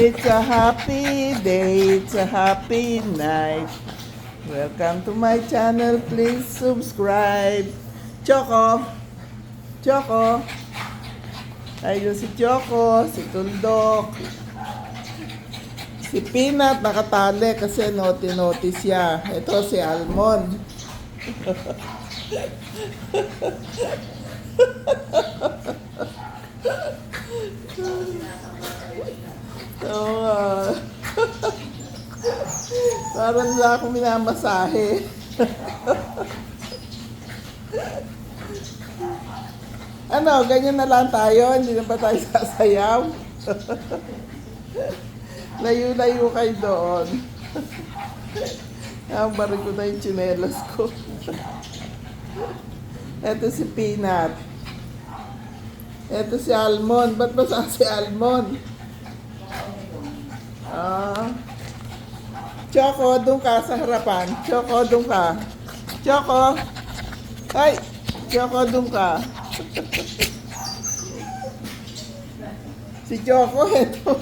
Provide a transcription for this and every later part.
It's a happy day, it's a happy night. Welcome to my channel, please subscribe. Choco, Choco. Ayun si Choco, si Tuldok. Si Peanut nakatali kasi naughty siya. Ito si Almond. Oo. Parang wala akong minamasahe. Ano, ganyan na lang tayo? Hindi na ba tayo sasayaw? Layo-layo kayo doon. Baril ko na yung tsinelas ko. Ito si Peanut. Ito si Almond. Ba't ba sa si Almond? Choco, doon ka sa harapan. Choco, doon ka. Choco. Ay, Choco, doon ka. Si Choco, ito.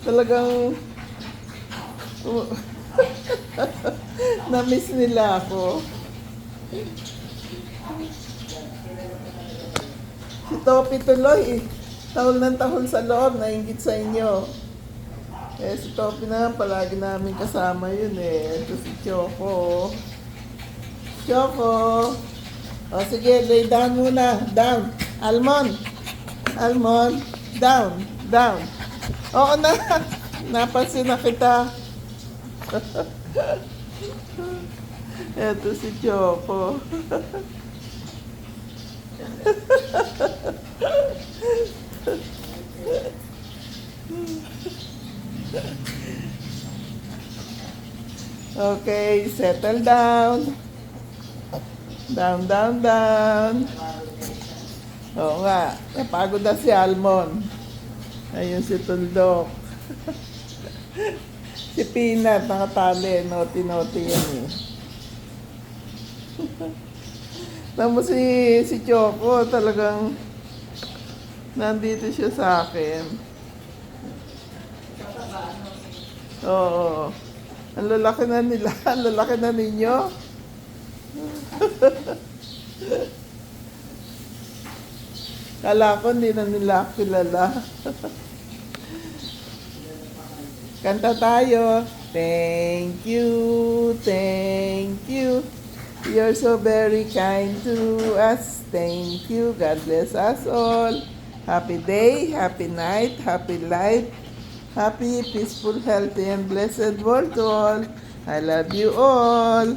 Talagang na-miss nila ako. Si Topi tuloy, tahol ng tahol sa loob, nainggit sa inyo. Si Topi na, palagi namin kasama yun eh. Ito si Choco. Choco. O sige, lay down muna. Down. Almond. Almond. Down. Down. Oo na. Napansin na kita. Ito si Choco. Okay, settle down. Down, down, down. Oo nga, napagod na si Almond. Ayun si Tuldok. Si Peanut, nakatali. Naughty yan eh. Tamo si Choco, talagang nandito siya sa akin. Oo. Ang lalaki na nila. Ang lalaki na ninyo. Kala ko hindi na nila kilala. Kanta tayo. Thank you, thank you. You're so very kind to us. Thank you. God bless us all. Happy day, happy night, happy life. Happy, peaceful, healthy, and blessed world to all. I love you all.